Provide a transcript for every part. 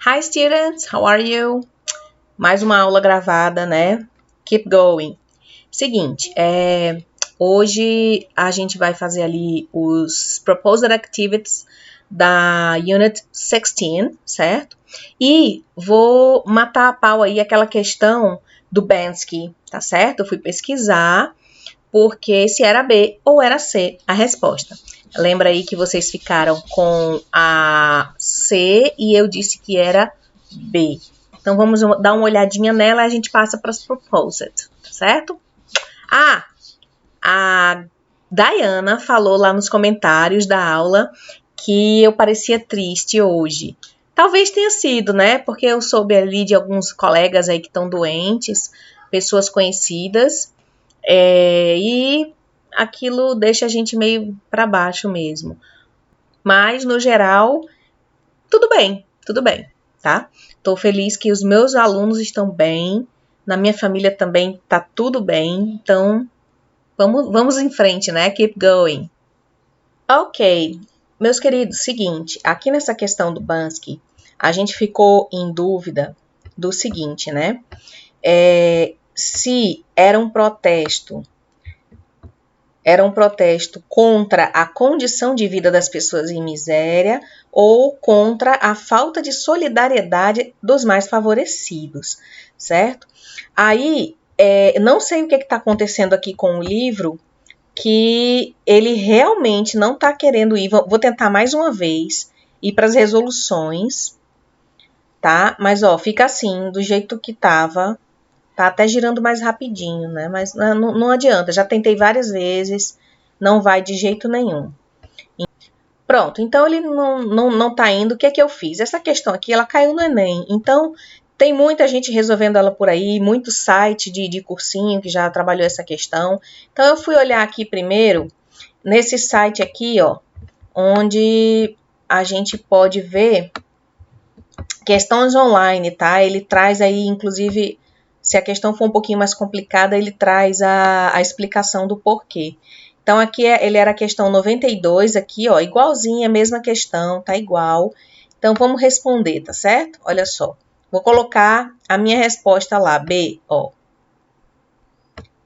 Hi students, how are you? Mais uma aula gravada, né? Keep going. Seguinte, hoje a gente vai fazer ali os Proposed Activities da Unit 16, certo? E vou matar a pau aí aquela questão do Bansky, tá certo? Eu fui pesquisar porque se era B ou era C a resposta. Lembra aí que vocês ficaram com a C e eu disse que era B. Então vamos dar uma olhadinha nela e a gente passa para as proposed, tá certo? A Diana falou lá nos comentários da aula que eu parecia triste hoje. Talvez tenha sido, né? Porque eu soube ali de alguns colegas aí que estão doentes, pessoas conhecidas, e aquilo deixa a gente meio para baixo mesmo. Mas, no geral, tudo bem, tá? Tô feliz que os meus alunos estão bem, na minha família também tá tudo bem, então vamos em frente, né? Keep going. Ok, meus queridos, seguinte, aqui nessa questão do Bansky, a gente ficou em dúvida do seguinte, né? Se era um protesto contra a condição de vida das pessoas em miséria ou contra a falta de solidariedade dos mais favorecidos, certo? Aí, não sei o que está acontecendo aqui com o livro, que ele realmente não está querendo ir. Vou tentar mais uma vez ir para as resoluções, tá? Mas, fica assim, do jeito que estava. Tá até girando mais rapidinho, né? Mas não adianta, já tentei várias vezes, não vai de jeito nenhum. Pronto, então ele não tá indo, o que é que eu fiz? Essa questão aqui, ela caiu no Enem, então tem muita gente resolvendo ela por aí, muito site de cursinho que já trabalhou essa questão. Então eu fui olhar aqui primeiro, nesse site aqui, onde a gente pode ver questões online, tá? Ele traz aí, inclusive, se a questão for um pouquinho mais complicada, ele traz a explicação do porquê. Então, aqui ele era a questão 92, aqui, igualzinha, a mesma questão, tá igual. Então, vamos responder, tá certo? Olha só. Vou colocar a minha resposta lá, B,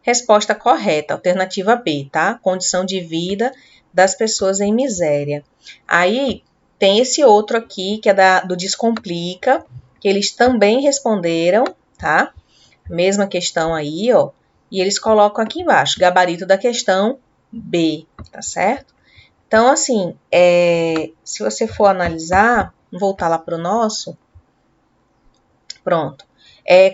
Resposta correta, alternativa B, tá? Condição de vida das pessoas em miséria. Aí, tem esse outro aqui, que é do Descomplica, que eles também responderam, tá? Mesma questão aí, e eles colocam aqui embaixo, gabarito da questão B, tá certo? Então, assim, se você for analisar, voltar lá para o nosso, pronto.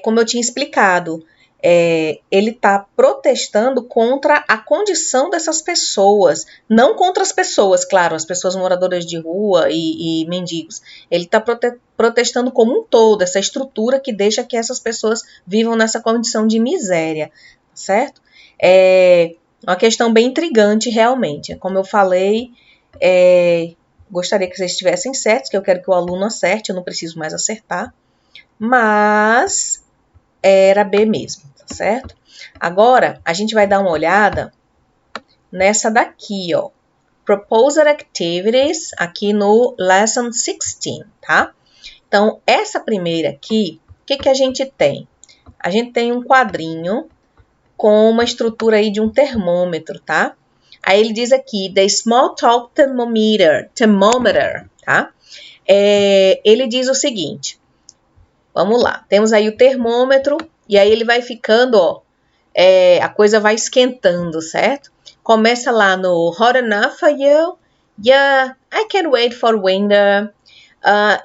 Como eu tinha explicado, ele está protestando contra a condição dessas pessoas, não contra as pessoas, claro, as pessoas moradoras de rua e mendigos. Ele está protestando como um todo, essa estrutura que deixa que essas pessoas vivam nessa condição de miséria, certo? É uma questão bem intrigante, realmente. Como eu falei, gostaria que vocês estivessem certos, que eu quero que o aluno acerte, eu não preciso mais acertar, mas era B mesmo, tá certo? Agora, a gente vai dar uma olhada nessa daqui, Proposed Activities, aqui no Lesson 16, tá? Então, essa primeira aqui, o que a gente tem? A gente tem um quadrinho com uma estrutura aí de um termômetro, tá? Aí ele diz aqui, the small talk thermometer, tá? Ele diz o seguinte, vamos lá, temos aí o termômetro e aí ele vai ficando, a coisa vai esquentando, certo? Começa lá no hot enough for you? Yeah, I can't wait for winter.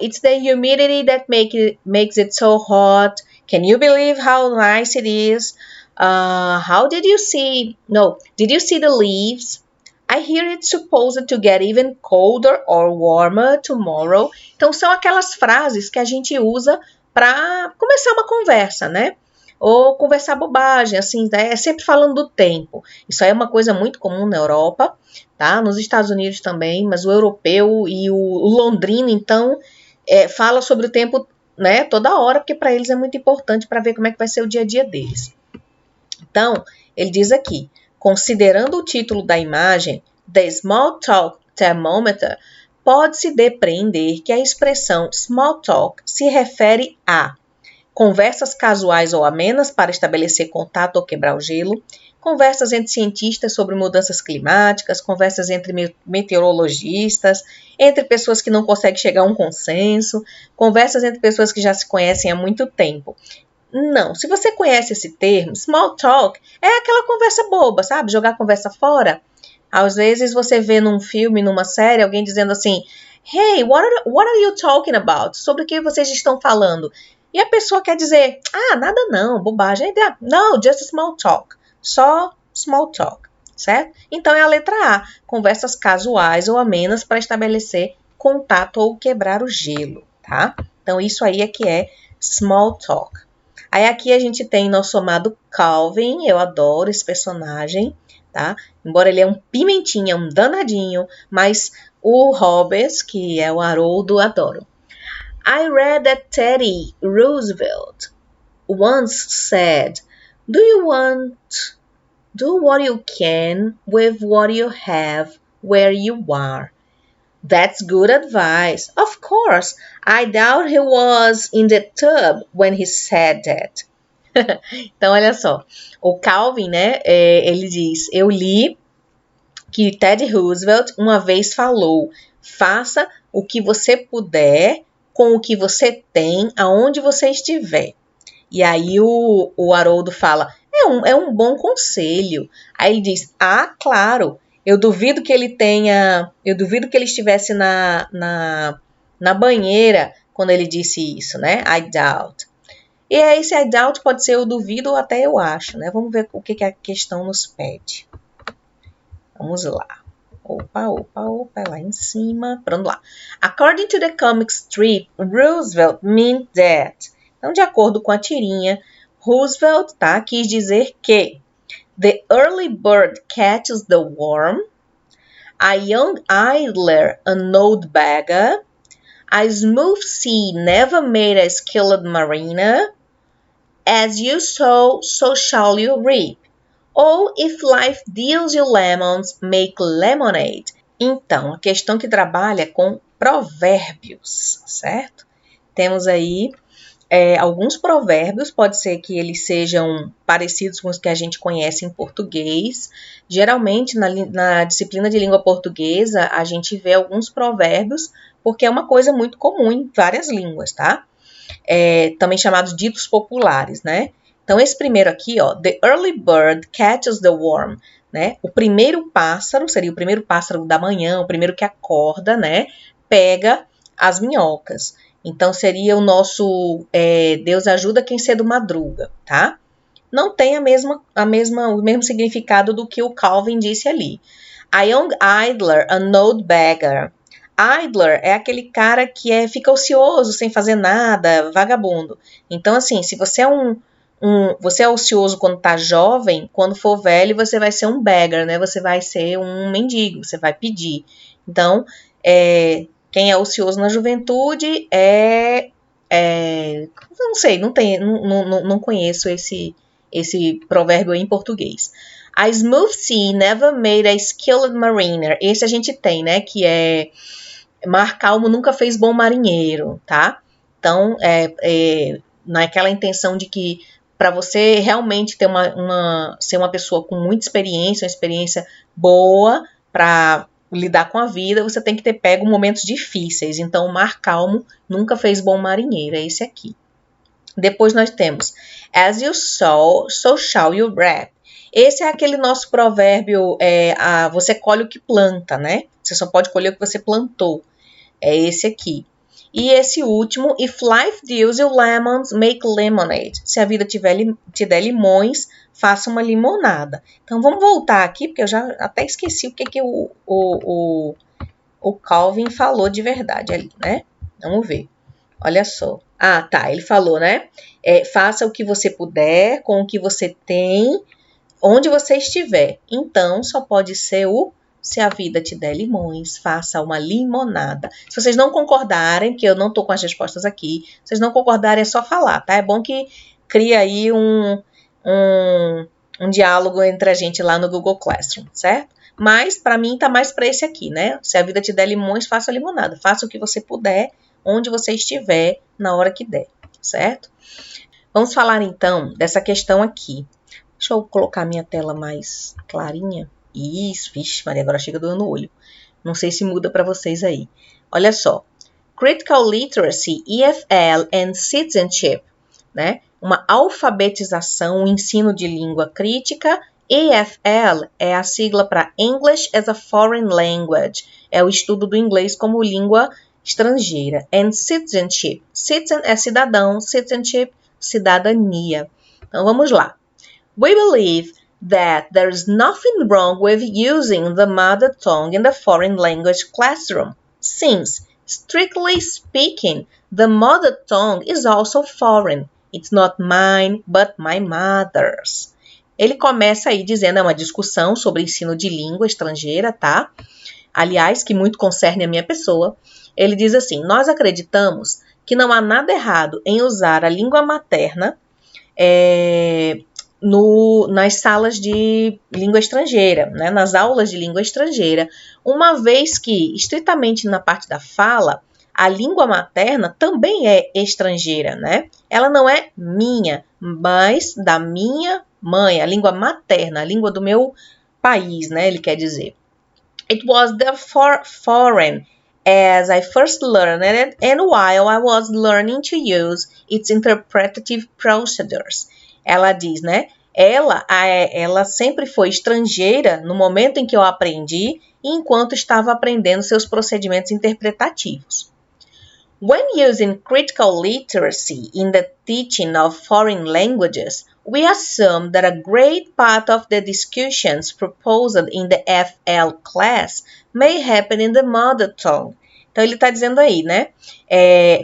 It's the humidity that makes it so hot. Can you believe how nice it is? Did you see the leaves? I hear it's supposed to get even colder or warmer tomorrow. Então, são aquelas frases que a gente usa para começar uma conversa, né? Ou conversar bobagem, assim, né? Sempre falando do tempo. Isso aí é uma coisa muito comum na Europa, tá? Nos Estados Unidos também, mas o europeu e o londrino, então, fala sobre o tempo, né, toda hora, porque para eles é muito importante para ver como é que vai ser o dia a dia deles. Então, ele diz aqui, considerando o título da imagem, The Small Talk Thermometer pode-se depreender que a expressão small talk se refere a conversas casuais ou amenas para estabelecer contato ou quebrar o gelo, conversas entre cientistas sobre mudanças climáticas, conversas entre meteorologistas, entre pessoas que não conseguem chegar a um consenso, conversas entre pessoas que já se conhecem há muito tempo. Não, se você conhece esse termo, small talk, é aquela conversa boba, sabe? Jogar a conversa fora. Às vezes você vê num filme, numa série, alguém dizendo assim, hey, what are you talking about? Sobre o que vocês estão falando? E a pessoa quer dizer, nada não, bobagem. Não, just small talk. Só small talk, certo? Então é a letra A, conversas casuais ou amenas para estabelecer contato ou quebrar o gelo, tá? Então isso aí é que é small talk. Aí aqui a gente tem nosso amado Calvin, eu adoro esse personagem, tá? Embora ele é um pimentinha, um danadinho, mas o Hobbes, que é o Haroldo, adoro. I read that Teddy Roosevelt once said, do what you can with what you have where you are. That's good advice. Of course, I doubt he was in the tub when he said that. Então, olha só. O Calvin, né, ele diz, eu li que Teddy Roosevelt uma vez falou, faça o que você puder com o que você tem, aonde você estiver. E aí o Haroldo fala, é um bom conselho. Aí ele diz, claro, eu duvido que ele estivesse na banheira quando ele disse isso, né? I doubt. E aí esse I doubt pode ser eu duvido ou até eu acho, né? Vamos ver o que a questão nos pede. Vamos lá. Opa, lá em cima. Pronto lá. According to the comic strip, Roosevelt meant that. Então, de acordo com a tirinha, Roosevelt, tá, quis dizer que the early bird catches the worm, a young idler an old beggar, a smooth sea never made a skilled mariner, as you sow, so shall you reap. Ou if life deals you lemons, make lemonade. Então, a questão que trabalha é com provérbios, certo? Temos aí alguns provérbios, pode ser que eles sejam parecidos com os que a gente conhece em português. Geralmente, na disciplina de língua portuguesa, a gente vê alguns provérbios, porque é uma coisa muito comum em várias línguas, tá? Também chamados ditos populares, né? Então, esse primeiro aqui, ó, the early bird catches the worm, né? O primeiro pássaro, seria o primeiro pássaro da manhã, o primeiro que acorda, né? Pega as minhocas. Então, seria o nosso Deus ajuda quem cedo madruga, tá? Não tem o mesmo significado do que o Calvin disse ali. A young idler, an old beggar. Idler é aquele cara que fica ocioso, sem fazer nada, vagabundo. Então, assim, se você você é ocioso quando tá jovem, quando for velho você vai ser um beggar, né? Você vai ser um mendigo, você vai pedir. Então, quem é ocioso na juventude não sei, não conheço esse provérbio em português. A smooth sea never made a skilled mariner. Esse a gente tem, né? Que é mar calmo nunca fez bom marinheiro, tá? Então, naquela intenção de que para você realmente ter ser uma pessoa com muita experiência, uma experiência boa para lidar com a vida, você tem que ter pego momentos difíceis. Então, o mar calmo nunca fez bom marinheiro, é esse aqui. Depois nós temos, as you sow, so shall you reap. Esse é aquele nosso provérbio, você colhe o que planta, né? Você só pode colher o que você plantou. É esse aqui. E esse último, if life deals you lemons, make lemonade. Se a vida te der limões, faça uma limonada. Então, vamos voltar aqui, porque eu já até esqueci o que o Calvin falou de verdade ali, né? Vamos ver. Olha só. Tá, ele falou, né? Faça o que você puder, com o que você tem, onde você estiver. Então, só pode ser se a vida te der limões, faça uma limonada. Se vocês não concordarem, que eu não tô com as respostas aqui, se vocês não concordarem é só falar, tá? É bom que cria aí um diálogo entre a gente lá no Google Classroom, certo? Mas para mim tá mais para esse aqui, né? Se a vida te der limões, faça limonada. Faça o que você puder, onde você estiver, na hora que der, certo? Vamos falar então dessa questão aqui. Deixa eu colocar minha tela mais clarinha. Isso, vixe, Maria, agora chega doendo no olho. Não sei se muda para vocês aí. Olha só. Critical Literacy, EFL and Citizenship, né? Uma alfabetização, um ensino de língua crítica. EFL é a sigla para English as a Foreign Language. É o estudo do inglês como língua estrangeira. And Citizenship. Citizen é cidadão, citizenship, cidadania. Então, vamos lá. We believe that there is nothing wrong with using the mother tongue in the foreign language classroom, since, strictly speaking, the mother tongue is also foreign. It's not mine, but my mother's. Ele começa aí dizendo, é uma discussão sobre ensino de língua estrangeira, tá? Aliás, que muito concerne a minha pessoa. Ele diz assim, nós acreditamos que não há nada errado em usar a língua materna nas salas de língua estrangeira, né, nas aulas de língua estrangeira, uma vez que, estritamente na parte da fala, a língua materna também é estrangeira, né? Ela não é minha, mas da minha mãe, a língua materna, a língua do meu país, né? Ele quer dizer. It was therefore foreign as I first learned it, and while I was learning to use its interpretative procedures. Ela diz, né? Ela sempre foi estrangeira no momento em que eu aprendi e enquanto estava aprendendo seus procedimentos interpretativos. When using critical literacy in the teaching of foreign languages, we assume that a great part of the discussions proposed in the FL class may happen in the mother tongue. Então, ele está dizendo aí, né?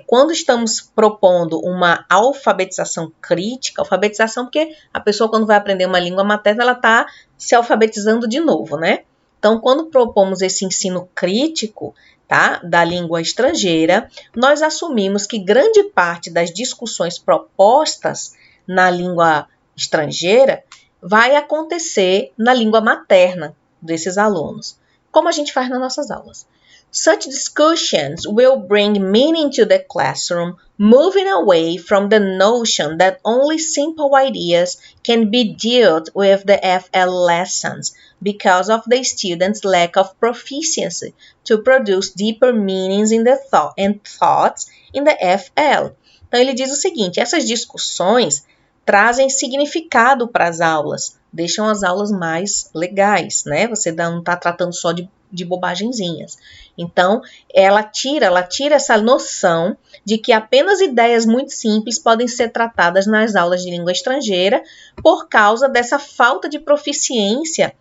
Quando estamos propondo uma alfabetização crítica, alfabetização porque a pessoa, quando vai aprender uma língua materna, ela está se alfabetizando de novo, né? Então, quando propomos esse ensino crítico, tá, da língua estrangeira, nós assumimos que grande parte das discussões propostas na língua estrangeira vai acontecer na língua materna desses alunos, como a gente faz nas nossas aulas. Such discussions will bring meaning to the classroom, moving away from the notion that only simple ideas can be dealt with the FL lessons because of the students' lack of proficiency to produce deeper meanings in the thoughts in the FL. Então, ele diz o seguinte, essas discussões trazem significado para as aulas, deixam as aulas mais legais, né? Você não está tratando só de bobagenzinhas. Então, ela tira essa noção de que apenas ideias muito simples podem ser tratadas nas aulas de língua estrangeira por causa dessa falta de proficiência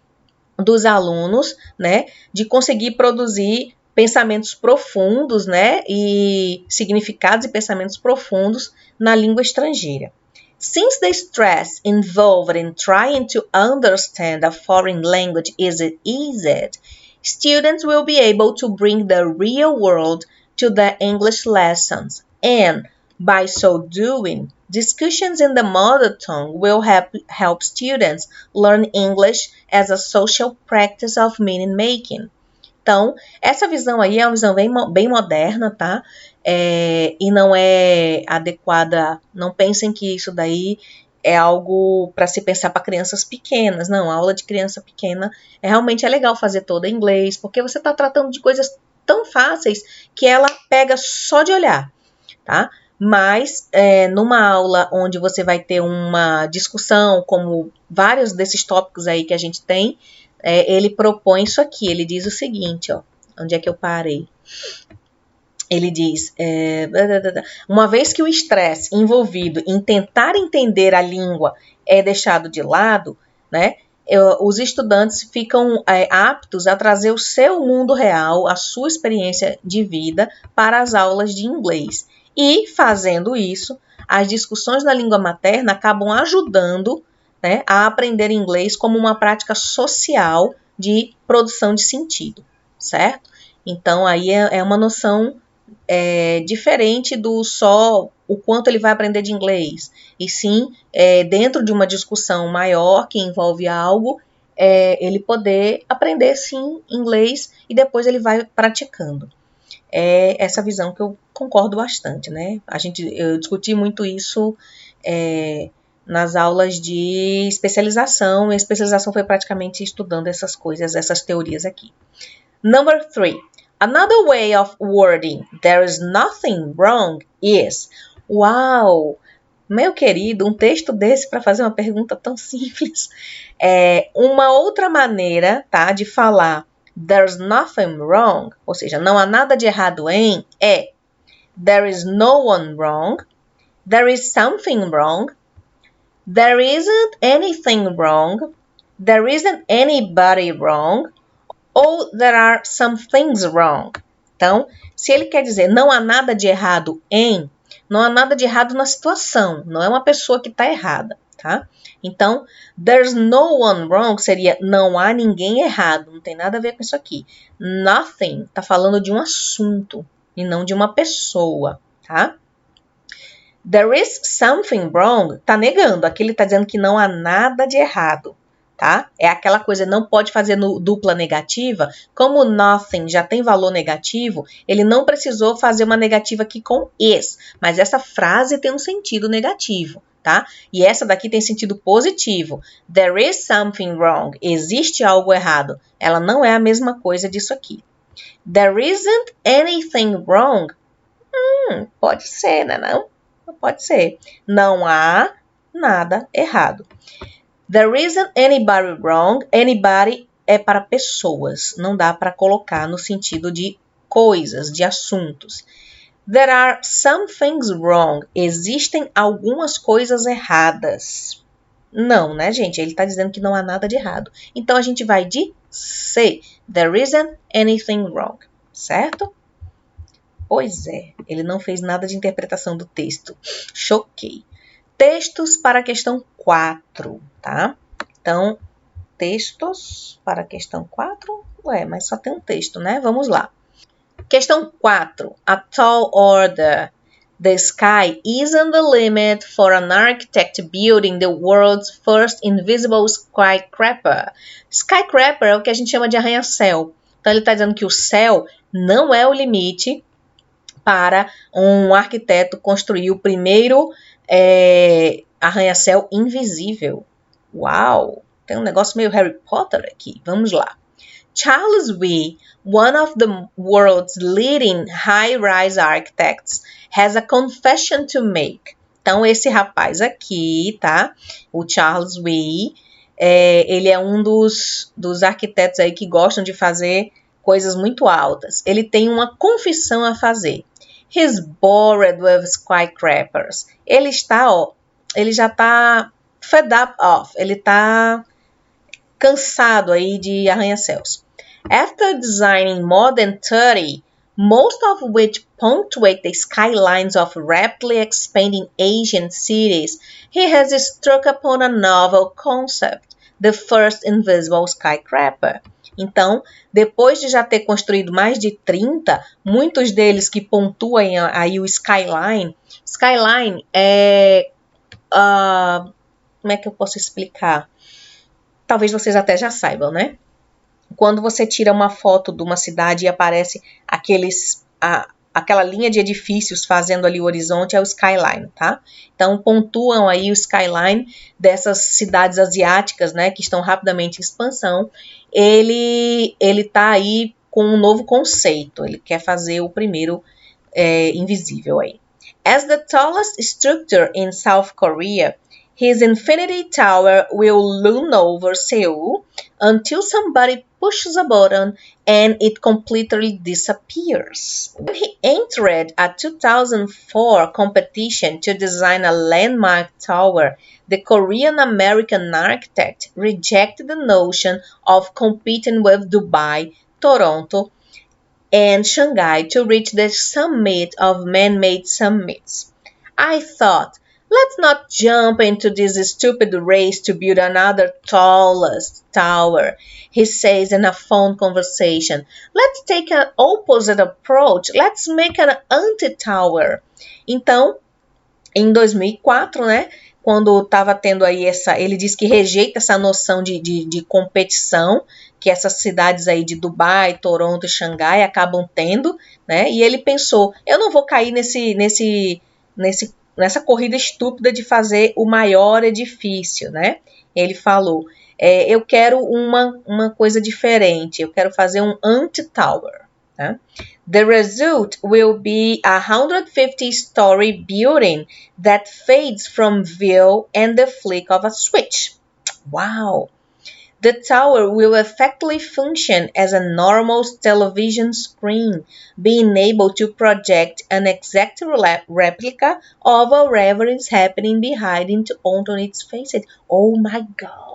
dos alunos, né, de conseguir produzir pensamentos profundos, né, e significados e pensamentos profundos na língua estrangeira. Since the stress involved in trying to understand a foreign language is eased, students will be able to bring the real world to the English lessons, and by so doing, discussions in the mother tongue will help students learn English as a social practice of meaning making. Então, essa visão aí é uma visão bem moderna, tá? E não é adequada, não pensem que isso daí é algo para se pensar para crianças pequenas. Não, a aula de criança pequena realmente é legal fazer toda em inglês, porque você está tratando de coisas tão fáceis que ela pega só de olhar, tá? Mas numa aula onde você vai ter uma discussão, como vários desses tópicos aí que a gente tem, ele propõe isso aqui, ele diz o seguinte, ó, onde é que eu parei? Ele diz, uma vez que o estresse envolvido em tentar entender a língua é deixado de lado, né, os estudantes ficam aptos a trazer o seu mundo real, a sua experiência de vida para as aulas de inglês. E, fazendo isso, as discussões na língua materna acabam ajudando, né, a aprender inglês como uma prática social de produção de sentido, certo? Então, aí é uma noção diferente do só o quanto ele vai aprender de inglês, e sim, dentro de uma discussão maior que envolve algo, ele poder aprender, sim, inglês e depois ele vai praticando. É essa visão que eu concordo bastante, né? Eu discuti muito isso nas aulas de especialização, e a especialização foi praticamente estudando essas coisas, essas teorias aqui. Number 3. Another way of wording there is nothing wrong is. Uau! Meu querido, um texto desse para fazer uma pergunta tão simples. Uma outra maneira, tá, de falar there's nothing wrong, ou seja, não há nada de errado em, there is no one wrong, there is something wrong, there isn't anything wrong, there isn't anybody wrong, ou there are some things wrong. Então, se ele quer dizer não há nada de errado em, não há nada de errado na situação, não é uma pessoa que está errada, tá? Então, there's no one wrong seria não há ninguém errado, não tem nada a ver com isso aqui. Nothing está falando de um assunto e não de uma pessoa, tá? There is something wrong está negando, aqui ele está dizendo que não há nada de errado. Tá? É aquela coisa, não pode fazer no dupla negativa. Como nothing já tem valor negativo, ele não precisou fazer uma negativa aqui com is. Mas essa frase tem um sentido negativo, tá? E essa daqui tem sentido positivo. There is something wrong. Existe algo errado. Ela não é a mesma coisa disso aqui. There isn't anything wrong. Pode ser, né? Não? Pode ser. Não há nada errado. There isn't anybody wrong. Anybody é para pessoas. Não dá para colocar no sentido de coisas, de assuntos. There are some things wrong. Existem algumas coisas erradas. Não, né, gente? Ele está dizendo que não há nada de errado. Então, a gente vai de C. There isn't anything wrong. Certo? Pois é. Ele não fez nada de interpretação do texto. Choquei. Textos para a questão 4, tá? Então, textos para a questão 4. Mas só tem um texto, né? Vamos lá. Questão 4. A tall order. The sky isn't the limit for an architect building the world's first invisible skyscraper. Skyscraper é o que a gente chama de arranha-céu. Então, ele está dizendo que o céu não é o limite para um arquiteto construir o primeiro arranha-céu invisível. Uau! Tem um negócio meio Harry Potter aqui. Vamos lá. Charles Wee, one of the world's leading high-rise architects, has a confession to make. Então, esse rapaz aqui, tá? O Charles Wee, ele é um dos arquitetos aí que gostam de fazer coisas muito altas. Ele tem uma confissão a fazer. He's bored with skyscrapers. Ele já está fed up of. Ele está cansado aí de arranha-céus. After designing more than 30, most of which punctuate the skylines of rapidly expanding Asian cities, he has struck upon a novel concept, the first invisible skyscraper. Então, depois de já ter construído mais de 30, muitos deles que pontuam aí o skyline. Skyline é... como é que eu posso explicar? Talvez vocês até já saibam, né? Quando você tira uma foto de uma cidade e aparece aquela linha de edifícios fazendo ali o horizonte, é o skyline, tá? Então, pontuam aí o skyline dessas cidades asiáticas, né, que estão rapidamente em expansão. Ele tá aí com um novo conceito. Ele quer fazer o primeiro invisível aí. As the tallest structure in South Korea, his infinity tower will loom over Seoul until somebody pushes a button and it completely disappears. When he entered a 2004 competition to design a landmark tower, the Korean-American architect rejected the notion of competing with Dubai, Toronto, and Shanghai to reach the summit of man-made summits. I thought, let's not jump into this stupid race to build another tallest tower, he says in a phone conversation. Let's take an opposite approach. Let's make an anti-tower. Então, Em 2004, né, quando estava tendo aí ele diz que rejeita essa noção de competição que essas cidades aí de Dubai, Toronto e Xangai acabam tendo, né, e ele pensou, eu não vou cair nessa corrida estúpida de fazer o maior edifício, né, ele falou, eu quero uma coisa diferente, eu quero fazer um anti-tower, né? The result will be a 150-story building that fades from view in the flick of a switch. Wow! The tower will effectively function as a normal television screen, being able to project an exact replica of whatever is happening behind it onto its face. Oh my God!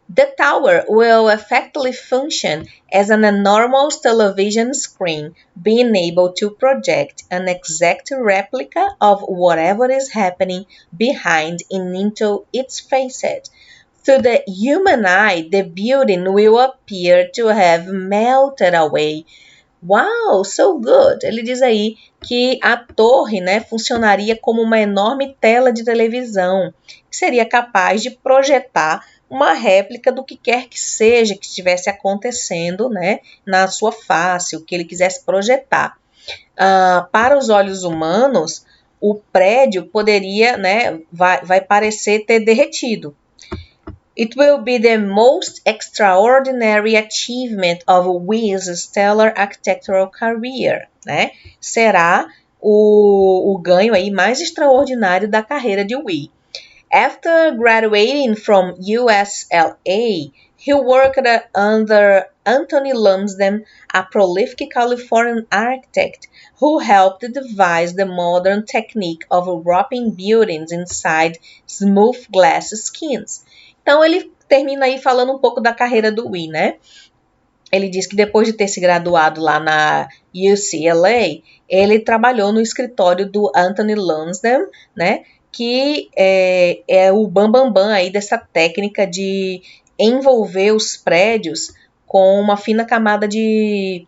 The tower will effectively function as an enormous television screen, being able to project an exact replica of whatever is happening behind and into its facade. To the human eye, the building will appear to have melted away. Wow, so good! Ele diz aí que a torre, né, funcionaria como uma enorme tela de televisão, que seria capaz de projetar uma réplica do que quer que seja que estivesse acontecendo, né, na sua face, o que ele quisesse projetar. Para os olhos humanos, o prédio poderia, né, vai parecer ter derretido. It will be the most extraordinary achievement of Wee's stellar architectural career, né? Será o ganho aí mais extraordinário da carreira de Wee. After graduating from USLA, he worked under Anthony Lumsden, a prolific Californian architect who helped devise the modern technique of wrapping buildings inside smooth glass skins. Então, ele termina aí falando um pouco da carreira do Wee, né? Ele diz que depois de ter se graduado lá na UCLA, ele trabalhou no escritório do Anthony Lumsden, né? Que é o bambambam aí dessa técnica de envolver os prédios com uma fina camada de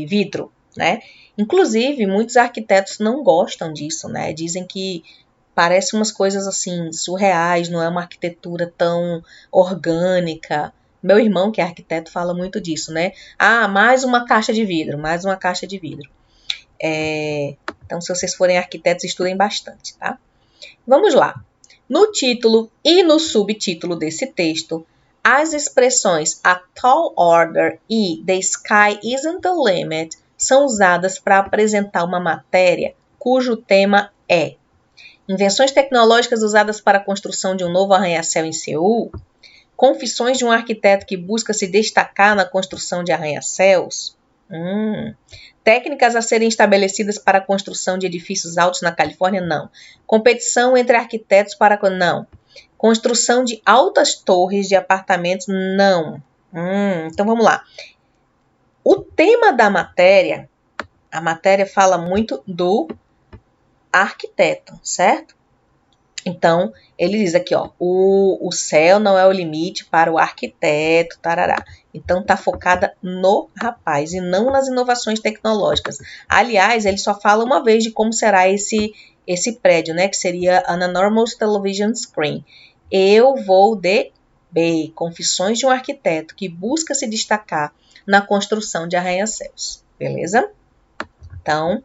vidro, né? Inclusive, muitos arquitetos não gostam disso, né? Dizem que parece umas coisas assim surreais, não é uma arquitetura tão orgânica. Meu irmão, que é arquiteto, fala muito disso, né? Mais uma caixa de vidro, mais uma caixa de vidro. Então, se vocês forem arquitetos, estudem bastante, tá? Vamos lá. No título e no subtítulo desse texto, as expressões a tall order e the sky isn't the limit são usadas para apresentar uma matéria cujo tema é invenções tecnológicas usadas para a construção de um novo arranha-céu em Seul, confissões de um arquiteto que busca se destacar na construção de arranha-céus, técnicas a serem estabelecidas para a construção de edifícios altos na Califórnia, não. Competição entre arquitetos para... não. Construção de altas torres de apartamentos, não. Então vamos lá. O tema da matéria, a matéria fala muito do arquiteto, certo? Então, ele diz aqui, ó, o céu não é o limite para o arquiteto, tarará. Então, tá focada no rapaz e não nas inovações tecnológicas. Aliás, ele só fala uma vez de como será esse prédio, né, que seria an enormous television screen. Eu vou de B, confissões de um arquiteto que busca se destacar na construção de arranha-céus. Beleza? Então,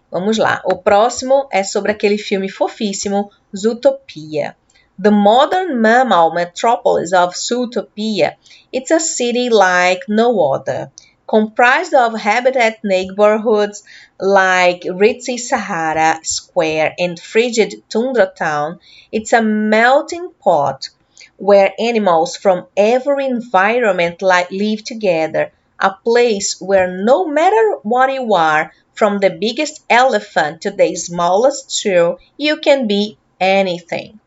vamos lá. O próximo é sobre aquele filme fofíssimo, Zootopia. The modern mammal metropolis of Zootopia. It's a city like no other. Comprised of habitat neighborhoods like ritzy Sahara Square and frigid Tundra Town, it's a melting pot where animals from every environment live together. A place where no matter what you are, from the biggest elephant to the smallest shrew, you can be anything.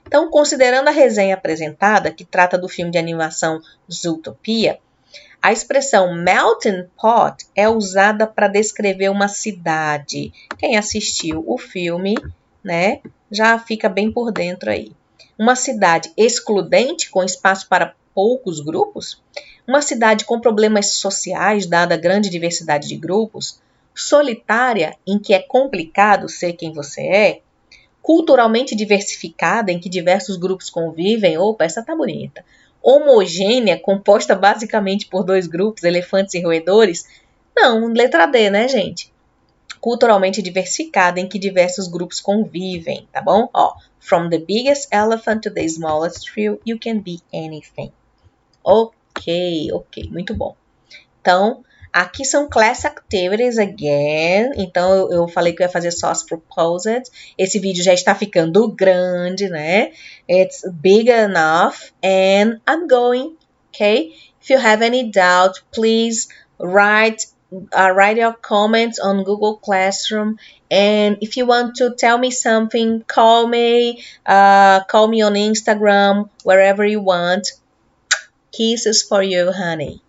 Então, considerando a resenha apresentada, que trata do filme de animação Zootopia, a expressão melting pot é usada para descrever uma cidade. Quem assistiu o filme, né, já fica bem por dentro aí. Uma cidade excludente, com espaço para poucos grupos? Uma cidade com problemas sociais, dada a grande diversidade de grupos? Solitária, em que é complicado ser quem você é. Culturalmente diversificada, em que diversos grupos convivem. Opa, essa tá bonita. Homogênea, composta basicamente por 2 grupos, elefantes e roedores. Não, letra D, né, gente? Culturalmente diversificada, em que diversos grupos convivem, tá bom? Ó, from the biggest elephant to the smallest tree, you can be anything. Ok, muito bom. Então, aqui são class activities again. Então, eu falei que eu ia fazer só as proposed. Esse vídeo já está ficando grande, né? It's big enough and I'm going, okay? If you have any doubt, please write your comments on Google Classroom. And if you want to tell me something, call me on Instagram, wherever you want. Kisses for you, honey.